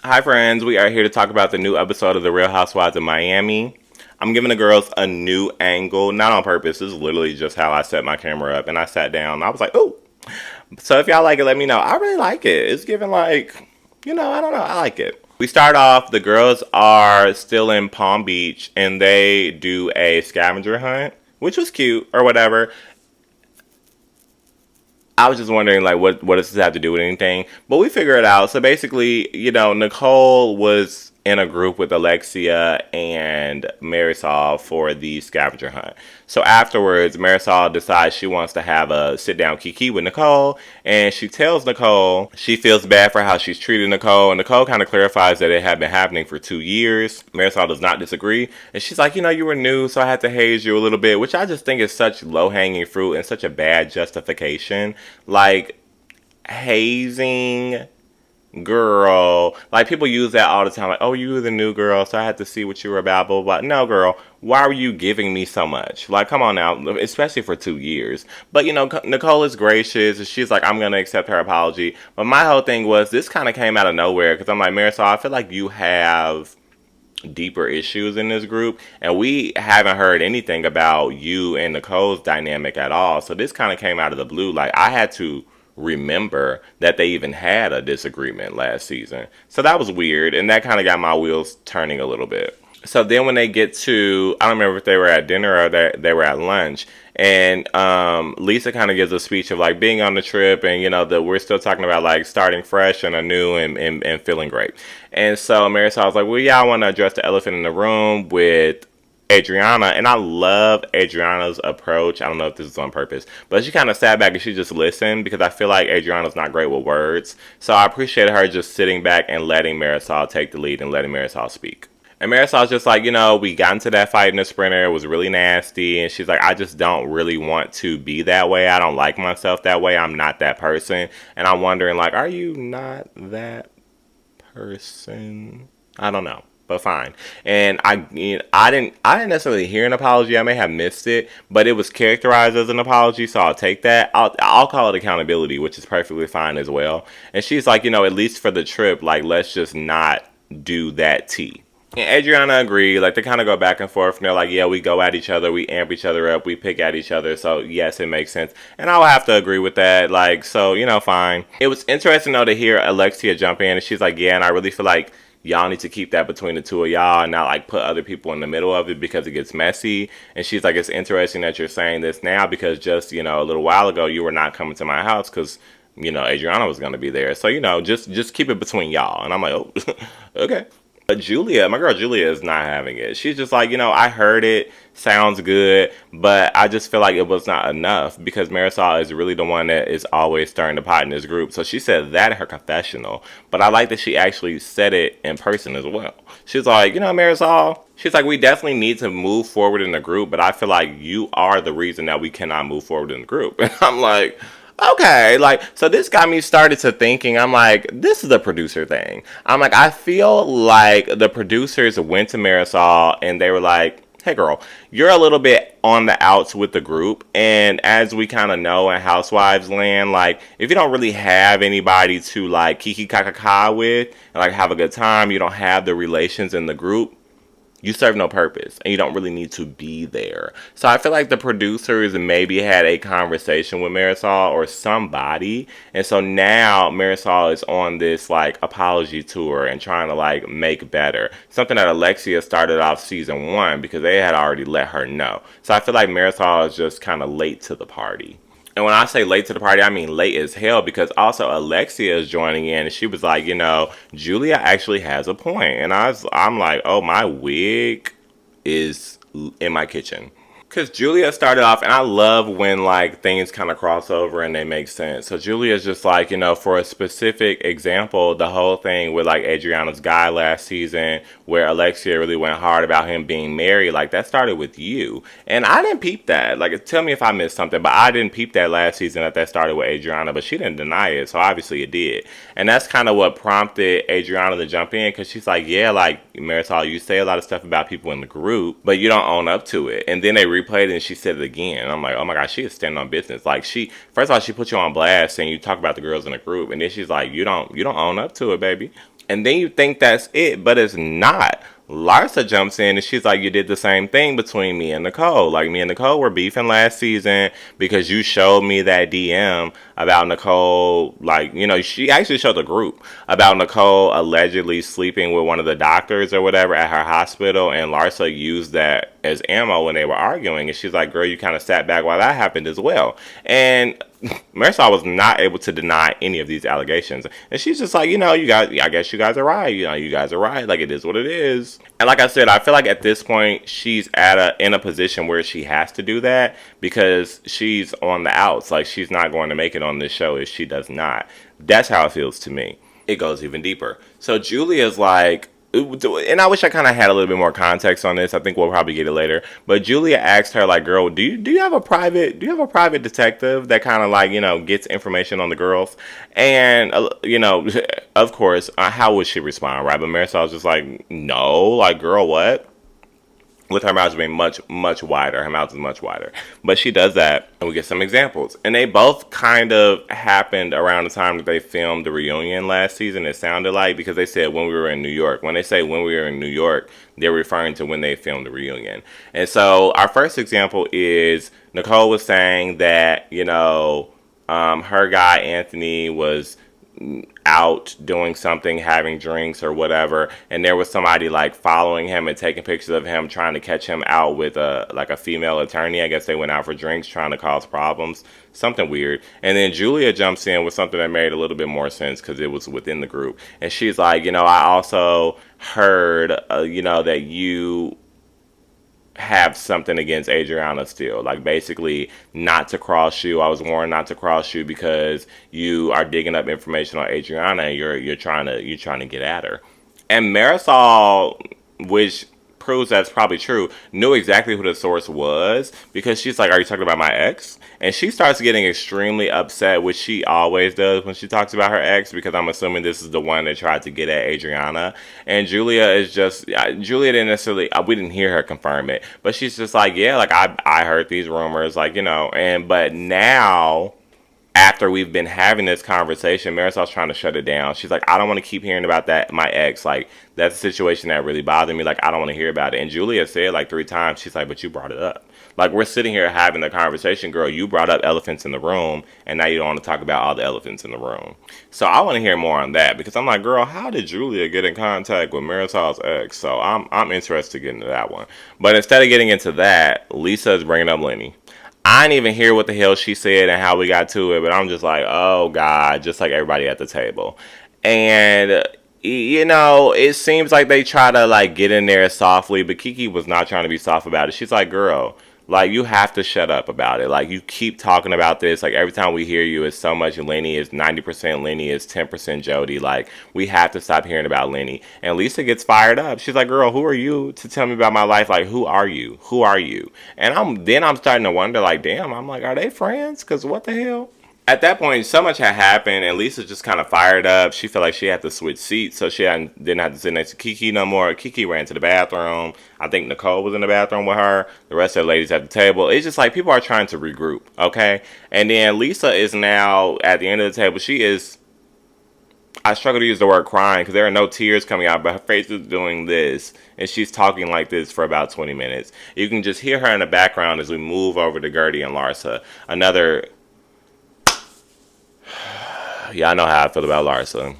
Hi friends, we are here to talk about the new episode of The Real Housewives of Miami. I'm giving the girls a new angle, not on purpose. This is literally just how I set my camera up, and I sat down and I was like, "Oh." So if y'all like it, let me know. I really like it. It's giving like, I don't know. I like it. We start off, the girls are still in Palm Beach and they do a scavenger hunt, which was cute or whatever. I was just wondering, like, what does this have to do with anything? But we figure it out. So basically, Nicole was in a group with Alexia and Marysol for the scavenger hunt. So afterwards, Marysol decides she wants to have a sit down kiki with Nicole, and she tells Nicole she feels bad for how she's treated Nicole, and Nicole kind of clarifies that it had been happening for 2 years. Marysol does not disagree, and she's like, you were new, so I had to haze you a little bit, which I just think is such low hanging fruit and such a bad justification. Like, hazing, girl, like people use that all the time, like, oh, you were the new girl, so I had to see what you were about, blah blah blah. No, girl, why were you giving me so much? Like, come on now, especially for 2 years. But Nicole is gracious, and she's like, I'm gonna accept her apology. But my whole thing was, this kind of came out of nowhere, because I'm like, Marisol, I feel like you have deeper issues in this group, and we haven't heard anything about you and Nicole's dynamic at all. So this kind of came out of the blue. Like, I had to remember that they even had a disagreement last season. So that was weird, and that kind of got my wheels turning a little bit. So then when they get to, I don't remember if they were at dinner or they were at lunch, and Lisa kind of gives a speech of like being on the trip, and that we're still talking about like starting fresh and anew and feeling great. And so Marisol was like, well, yeah, I want to address the elephant in the room with Adriana, and I love Adriana's approach. I don't know if this is on purpose, but she kind of sat back and she just listened, because I feel like Adriana's not great with words. So I appreciated her just sitting back and letting Marisol take the lead and letting Marisol speak. And Marisol's just like, we got into that fight in the sprinter. It was really nasty. And she's like, I just don't really want to be that way. I don't like myself that way. I'm not that person. And I'm wondering, like, are you not that person? I don't know. But fine. And I didn't necessarily hear an apology. I may have missed it, but it was characterized as an apology, so I'll take that. I'll call it accountability, which is perfectly fine as well. And she's like, at least for the trip, like, let's just not do that tea. And Adriana agreed. Like, they kind of go back and forth, and they're like, yeah, we go at each other, we amp each other up, we pick at each other, so yes, it makes sense. And I will have to agree with that. Like, so, fine. It was interesting, though, to hear Alexia jump in, and she's like, yeah, and I really feel like y'all need to keep that between the two of y'all and not like put other people in the middle of it, because it gets messy. And she's like, it's interesting that you're saying this now, because just, a little while ago, you were not coming to my house because, Adriana was going to be there. So, just keep it between y'all. And I'm like, oh, okay. But Julia, my girl Julia, is not having it. She's just like, I heard it, sounds good, but I just feel like it was not enough, because Marisol is really the one that is always stirring the pot in this group. So she said that in her confessional, but I like that she actually said it in person as well. She's like, Marisol, she's like, we definitely need to move forward in the group, but I feel like you are the reason that we cannot move forward in the group. And I'm like, okay, like, so this got me started to thinking, I'm like, this is a producer thing. I'm like, I feel like the producers went to Marisol and they were like, hey girl, you're a little bit on the outs with the group, and as we kind of know in Housewives land, like, if you don't really have anybody to like kiki kaka with and like have a good time, you don't have the relations in the group, you serve no purpose, and you don't really need to be there. So I feel like the producers maybe had a conversation with Marisol or somebody, and so now Marisol is on this like apology tour and trying to like make better. Something that Alexia started off season 1, because they had already let her know. So I feel like Marisol is just kind of late to the party. And when I say late to the party, I mean late as hell, because also Alexia is joining in, and she was like, Julia actually has a point. And I'm like, oh, my wig is in my kitchen. Because Julia started off, and I love when, like, things kind of cross over and they make sense. So Julia's just like, for a specific example, the whole thing with, like, Adriana's guy last season, where Alexia really went hard about him being married, like, that started with you. And I didn't peep that. Like, tell me if I missed something, but I didn't peep that last season that started with Adriana, but she didn't deny it, so obviously it did. And that's kind of what prompted Adriana to jump in, because she's like, yeah, like, Marisol, you say a lot of stuff about people in the group, but you don't own up to it. And then they replayed it and she said it again. And I'm like, oh my gosh, she is standing on business. Like, first of all, she put you on blast saying you talk about the girls in the group, and then she's like, you don't own up to it, baby. And then you think that's it, but it's not. Larsa jumps in and she's like, you did the same thing between me and Nicole. Like, me and Nicole were beefing last season because you showed me that DM about Nicole. Like, you know, she actually showed the group about Nicole allegedly sleeping with one of the doctors or whatever at her hospital. And Larsa used that as ammo when they were arguing. And she's like, girl, you kind of sat back while that happened as well. And Marisol was not able to deny any of these allegations. And she's just like, you know, you guys, I guess you guys are right. You know, you guys are right. Like, it is what it is. And like I said, I feel like at this point, she's in a position where she has to do that because she's on the outs. Like, she's not going to make it on this show if she does not. That's how it feels to me. It goes even deeper. So Julia's like, and I wish I kind of had a little bit more context on this. I think we'll probably get it later. But Julia asked her, like, girl, do you have a private detective that kind of, like, you know, gets information on the girls? And you know, of course, how would she respond, right? But Marisol's just like, no, like, girl, what? With her mouth being much, much wider. Her mouth is much wider. But she does that, and we get some examples. And they both kind of happened around the time that they filmed the reunion last season, it sounded like, because they said when we were in New York. When they say when we were in New York, they're referring to when they filmed the reunion. And so our first example is Nicole was saying that, you know, her guy, Anthony, was out doing something, having drinks or whatever, and there was somebody like following him and taking pictures of him trying to catch him out with a female attorney. I guess they went out for drinks trying to cause problems, something weird. And then Julia jumps in with something that made a little bit more sense because it was within the group, and she's like, you know, I also heard you know, that you have something against Adriana still. Like, basically, not to cross you. I was warned not to cross you because you are digging up information on Adriana and you're trying to get at her. And Marisol, which proves that's probably true, knew exactly who the source was because she's like, are you talking about my ex? And she starts getting extremely upset, which she always does when she talks about her ex, because I'm assuming this is the one that tried to get at Adriana. And Julia is just, Julia didn't necessarily, we didn't hear her confirm it, but she's just like, yeah, like I heard these rumors, like, you know, but now, after we've been having this conversation, Marisol's trying to shut it down. She's like, I don't want to keep hearing about that, my ex. Like, that's a situation that really bothered me. Like, I don't want to hear about it. And Julia said like 3 times, she's like, but you brought it up. Like, we're sitting here having the conversation, girl. You brought up elephants in the room, and now you don't want to talk about all the elephants in the room. So I want to hear more on that, because I'm like, girl, how did Julia get in contact with Marisol's ex? So I'm interested to get into that one. But instead of getting into that, Lisa is bringing up Lenny. I didn't even hear what the hell she said and how we got to it, but I'm just like, oh God, just like everybody at the table. And, you know, it seems like they try to, like, get in there softly, but Kiki was not trying to be soft about it. She's like, girl, like, you have to shut up about it. Like, you keep talking about this. Like, every time we hear you, it's so much Lenny. It's 90% Lenny. It's 10% Jody. Like, we have to stop hearing about Lenny. And Lisa gets fired up. She's like, girl, who are you to tell me about my life? Like, who are you? Who are you? And I'm starting to wonder, like, damn, I'm like, are they friends? Because what the hell? At that point, so much had happened, and Lisa just kind of fired up. She felt like she had to switch seats, so she didn't have to sit next to Kiki no more. Kiki ran to the bathroom. I think Nicole was in the bathroom with her. The rest of the ladies at the table. It's just like people are trying to regroup, okay? And then Lisa is now at the end of the table. She is, I struggle to use the word crying because there are no tears coming out, but her face is doing this, and she's talking like this for about 20 minutes. You can just hear her in the background as we move over to Gertie and Larsa. Yeah, I know how I feel about Larsa.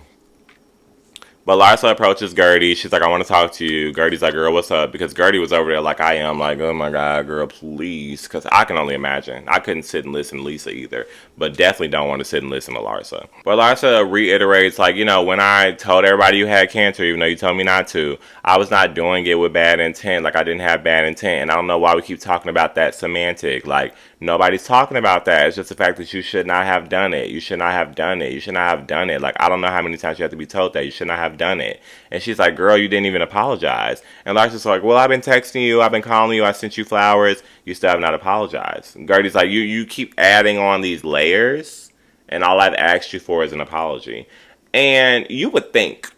But Larsa approaches Gertie. She's like, I want to talk to you. Gertie's like, girl, what's up? Because Gertie was over there like I am. Like, oh my God, girl, please. Because I can only imagine. I couldn't sit and listen to Lisa either. But definitely don't want to sit and listen to Larsa. But Larsa reiterates, like, you know, when I told everybody you had cancer, even though you told me not to, I was not doing it with bad intent. Like, I didn't have bad intent. And I don't know why we keep talking about that semantic. Like, nobody's talking about that. It's just the fact that you should not have done it. You should not have done it. You should not have done it. Like, I don't know how many times you have to be told that. You should not have done it. And she's like, girl, you didn't even apologize. And Larsa's like, well, I've been texting you. I've been calling you. I sent you flowers. You still have not apologized. And Gertie's like, you keep adding on these layers, and all I've asked you for is an apology. And you would think,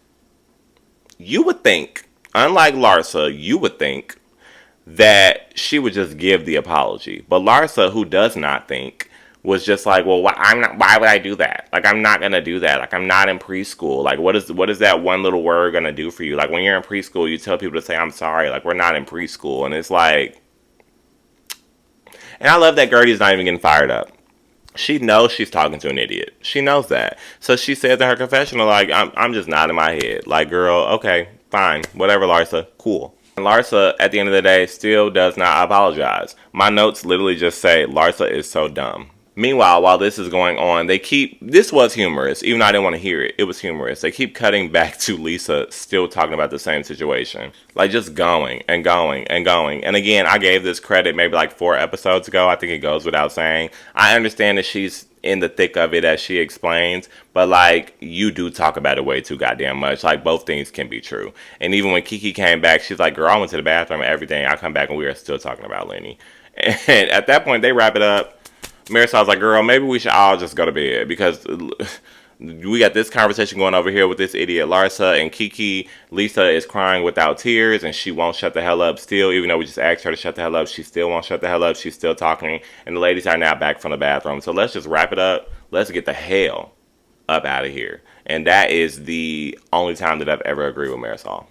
unlike Larsa, you would think that she would just give the apology. But Larsa, who does not think, was just like, well, why would I do that? Like, I'm not gonna do that. Like, I'm not in preschool. Like, what is that one little word gonna do for you? Like, when you're in preschool, you tell people to say, I'm sorry. Like, we're not in preschool. And it's like, and I love that Gertie's not even getting fired up. She knows she's talking to an idiot. She knows that. So she says in her confessional, like, I'm just nodding my head. Like, girl, okay, fine. Whatever, Larsa. Cool. And Larsa, at the end of the day, still does not apologize. My notes literally just say, Larsa is so dumb. Meanwhile, while this is going on, this was humorous, even though I didn't want to hear it. It was humorous. They keep cutting back to Lisa still talking about the same situation. Like, just going and going and going. And again, I gave this credit maybe like 4 episodes ago. I think it goes without saying. I understand that she's in the thick of it, as she explains, but like, you do talk about it way too goddamn much. Like, both things can be true. And even when Kiki came back, she's like, girl, I went to the bathroom and everything. I come back and we are still talking about Lenny. And at that point, they wrap it up. Marysol's like, girl, maybe we should all just go to bed, because we got this conversation going over here with this idiot Larsa and Kiki. Lisa is crying without tears, and she won't shut the hell up still, even though we just asked her to shut the hell up. She still won't shut the hell up. She's still talking, and the ladies are now back from the bathroom. So let's just wrap it up. Let's get the hell up out of here. And that is the only time that I've ever agreed with Marysol.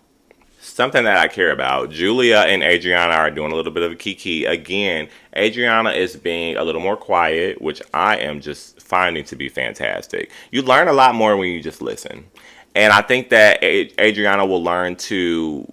Something that I care about. Julia and Adriana are doing a little bit of a kiki. Again, Adriana is being a little more quiet, which I am just finding to be fantastic. You learn a lot more when you just listen. And I think that Adriana will learn to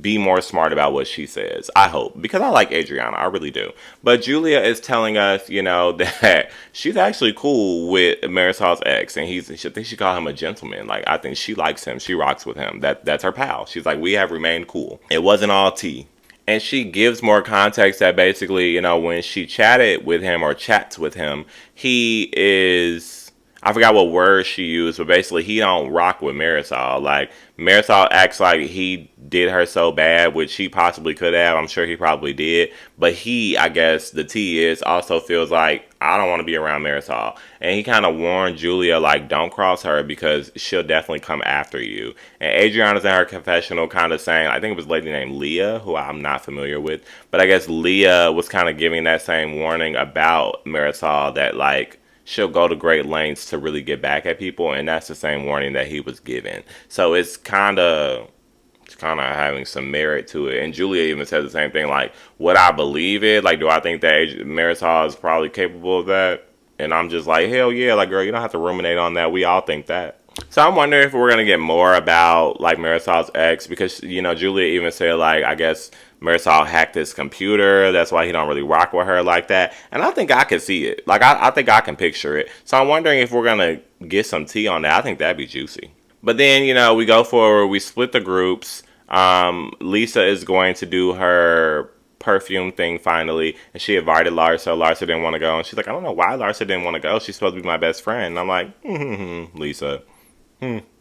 be more smart about what she says. I hope. Because I like Adriana. I really do. But Julia is telling us, that she's actually cool with Marysol's ex. And I think she called him a gentleman. Like, I think she likes him. She rocks with him. That's her pal. She's like, we have remained cool. It wasn't all tea. And she gives more context that basically, when she chatted with him or chats with him, he is... I forgot what word she used, but basically he don't rock with Marysol. Like, Marysol acts like he did her so bad, which he possibly could have. I'm sure he probably did. But he, I guess, the T is, also feels like, I don't want to be around Marysol. And he kind of warned Julia, like, don't cross her because she'll definitely come after you. And Adriana's in her confessional kind of saying, I think it was a lady named Leah, who I'm not familiar with. But I guess Leah was kind of giving that same warning about Marysol, that, like, she'll go to great lengths to really get back at people, and that's the same warning that he was given. So it's kind of having some merit to it. And Julia even said the same thing, like, would I believe it? Like, do I think that Marysol is probably capable of that? And I'm just like, hell yeah, like, girl, you don't have to ruminate on that. We all think that. So I'm wondering if we're going to get more about, like, Marysol's ex, because, Julia even said, like, I guess Marysol hacked his computer. That's why he don't really rock with her like that. And I think I can see it. Like, I think I can picture it. So I'm wondering if we're going to get some tea on that. I think that'd be juicy. But then, we go forward. We split the groups. Lisa is going to do her perfume thing finally. And she invited Larsa. Larsa didn't want to go. And she's like, I don't know why Larsa didn't want to go. She's supposed to be my best friend. And I'm like, Lisa.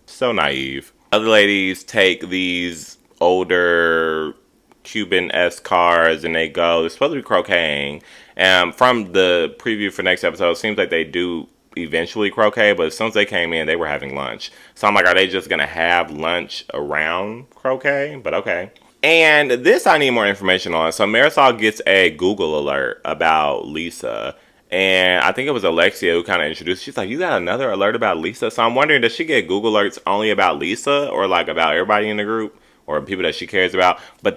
So naive. Other ladies take these older Cuban-esque cars and they go. They're supposed to be croqueting. And from the preview for next episode, it seems like they do eventually croquet, but as soon as they came in, they were having lunch. So I'm like, are they just going to have lunch around croquet? But okay. And this I need more information on. So Marysol gets a Google alert about Lisa. And I think it was Alexia who kind of introduced. She's like, you got another alert about Lisa? So I'm wondering, does she get Google alerts only about Lisa, or like about everybody in the group, or people that she cares about? But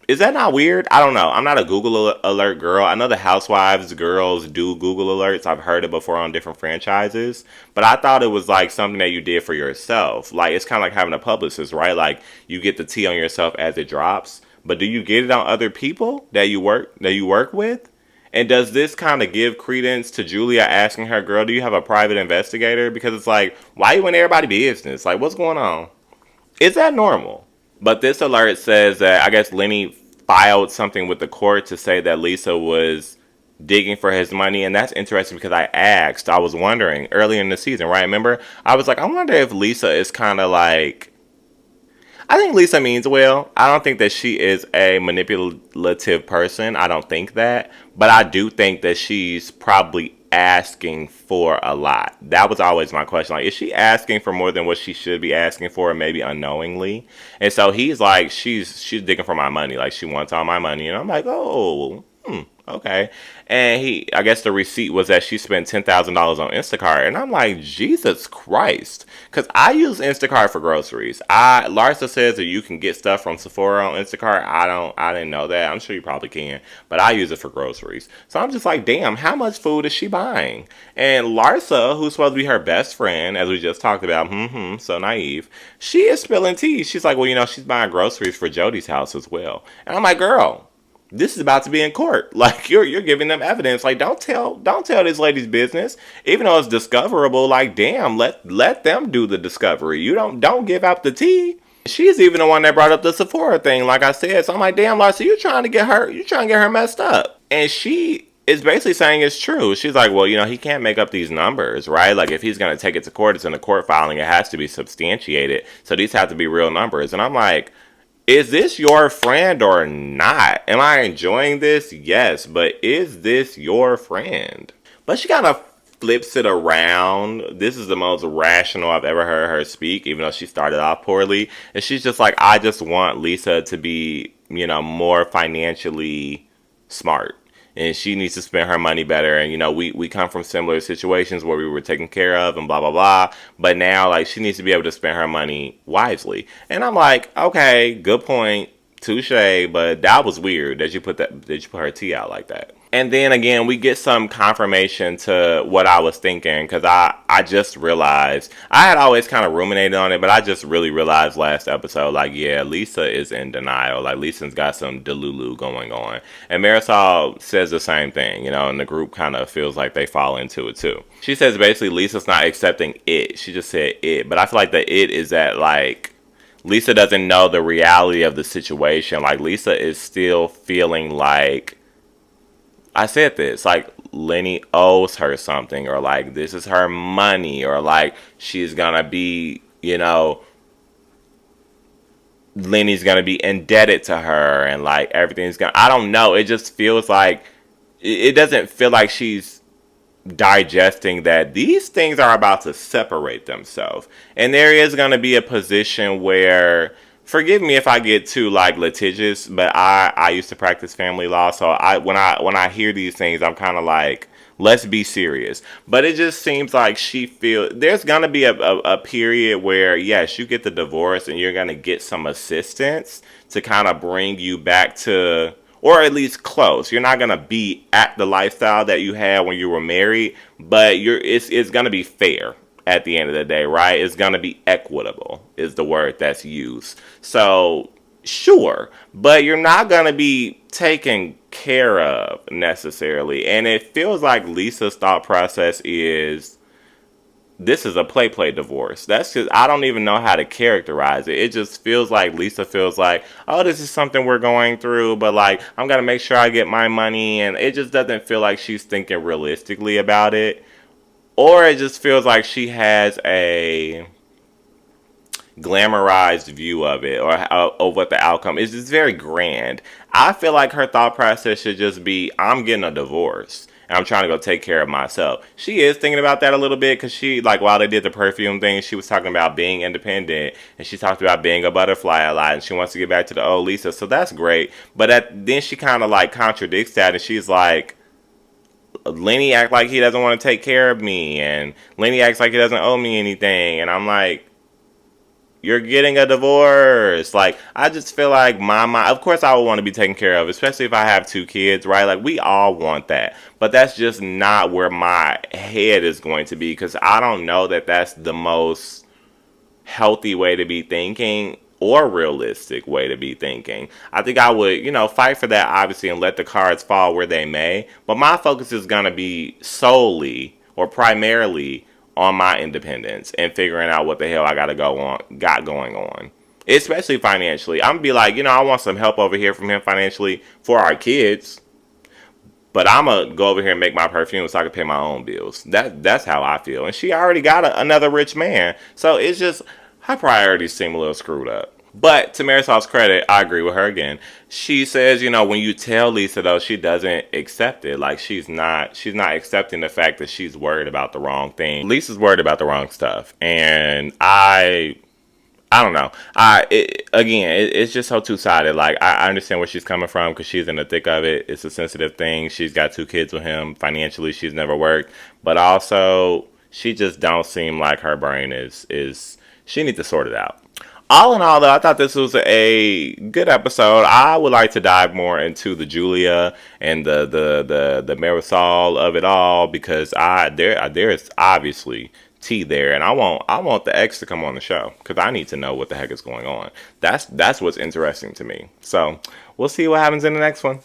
is that not weird? I don't know. I'm not a Google alert girl. I know the Housewives girls do Google alerts. I've heard it before on different franchises. But I thought it was like something that you did for yourself. Like, it's kind of like having a publicist, right? Like, you get the tea on yourself as it drops. But do you get it on other people that you work with? And does this kind of give credence to Julia asking her, girl, do you have a private investigator? Because it's like, why you in everybody's business? Like, what's going on? Is that normal? But this alert says that I guess Lenny filed something with the court to say that Lisa was digging for his money. And that's interesting because I was wondering earlier in the season, right? Remember? I was like, I wonder if Lisa is kind of like, I think Lisa means well. I don't think that she is a manipulative person. I don't think that. But I do think that she's probably asking for a lot. That was always my question. Like, is she asking for more than what she should be asking for, maybe unknowingly? And so he's like, she's digging for my money. Like, she wants all my money. And I'm like, oh, Okay. And I guess the receipt was that she spent $10,000 on Instacart. And I'm like, Jesus Christ. Because I use Instacart for groceries. Larsa says that you can get stuff from Sephora on Instacart. I didn't know that. I'm sure you probably can. But I use it for groceries. So I'm just like, damn, how much food is she buying? And Larsa, who's supposed to be her best friend, as we just talked about, so naive, she is spilling tea. She's like, well, she's buying groceries for Jody's house as well. And I'm like, girl, this is about to be in court. Like you're giving them evidence. Like don't tell this lady's business, even though it's discoverable. Like damn, let them do the discovery. You don't give out the tea. She's even the one that brought up the Sephora thing. Like I said, so I'm like, damn, Larsa, you trying to get her messed up, and she is basically saying it's true. She's like, well, he can't make up these numbers, right? Like if he's gonna take it to court, it's in a court filing. It has to be substantiated. So these have to be real numbers. And I'm like, is this your friend or not? Am I enjoying this? Yes, but is this your friend? But she kind of flips it around. This is the most rational I've ever heard her speak, even though she started off poorly. And she's just like, I just want Lisa to be, more financially smart. And she needs to spend her money better. And, we come from similar situations where we were taken care of and blah, blah, blah. But now, like, she needs to be able to spend her money wisely. And I'm like, okay, good point. Touche. But that was weird that you put her tea out like that. And then again, we get some confirmation to what I was thinking, because I just realized, I had always kind of ruminated on it, but I just really realized last episode, like, yeah, Lisa is in denial. Like, Lisa's got some delulu going on. And Marysol says the same thing, and the group kind of feels like they fall into it too. She says basically Lisa's not accepting it. She just said it. But I feel like the it is that, like, Lisa doesn't know the reality of the situation. Like, Lisa is still feeling like, I said this, like, Lenny owes her something, or like this is her money, or like she's gonna be, Lenny's gonna be indebted to her, and like everything's gonna, I don't know, it just feels like, it doesn't feel like she's digesting that these things are about to separate themselves. And there is gonna be a position where, forgive me if I get too like litigious, but I used to practice family law, so when I hear these things, I'm kind of like, let's be serious. But it just seems like she feels there's gonna be a period where yes, you get the divorce and you're gonna get some assistance to kind of bring you back to, or at least close. You're not gonna be at the lifestyle that you had when you were married, but it's gonna be fair. At the end of the day, right? It's going to be equitable is the word that's used. So, sure, but you're not going to be taken care of necessarily. And it feels like Lisa's thought process is, this is a play divorce. That's just, I don't even know how to characterize it. It just feels like Lisa feels like, oh, this is something we're going through, but like, I'm going to make sure I get my money. And it just doesn't feel like she's thinking realistically about it. Or it just feels like she has a glamorized view of it, or of what the outcome is. It's very grand. I feel like her thought process should just be, I'm getting a divorce and I'm trying to go take care of myself. She is thinking about that a little bit, because she, like, while they did the perfume thing, she was talking about being independent, and she talked about being a butterfly a lot, and she wants to get back to the old Lisa. So that's great. But then she kind of like contradicts that, and she's like, Lenny act like he doesn't want to take care of me, and Lenny acts like he doesn't owe me anything, and I'm like, you're getting a divorce. Like, I just feel like of course I would want to be taken care of, especially if I have 2 kids, right? Like, we all want that, but that's just not where my head is going to be, because I don't know that that's the most healthy way to be thinking, or realistic way to be thinking. I think I would, fight for that, obviously, and let the cards fall where they may. But my focus is going to be solely or primarily on my independence and figuring out what the hell I got going on. Especially financially. I'm going to be like, I want some help over here from him financially for our kids. But I'm going to go over here and make my perfume so I can pay my own bills. That's how I feel. And she already got another rich man. So it's just, her priorities seem a little screwed up. But to Marysol's credit, I agree with her again. She says, when you tell Lisa, though, she doesn't accept it. Like, she's not accepting the fact that she's worried about the wrong thing. Lisa's worried about the wrong stuff. And I I don't know. It's just so two sided. Like I understand where she's coming from because she's in the thick of it. It's a sensitive thing. She's got two kids with him. Financially, she's never worked, but also she just don't seem like her brain is. She needs to sort it out. All in all, though, I thought this was a good episode. I would like to dive more into the Julia and the Marisol of it all because there is obviously tea there, and I want the ex to come on the show because I need to know what the heck is going on. That's what's interesting to me. So we'll see what happens in the next one.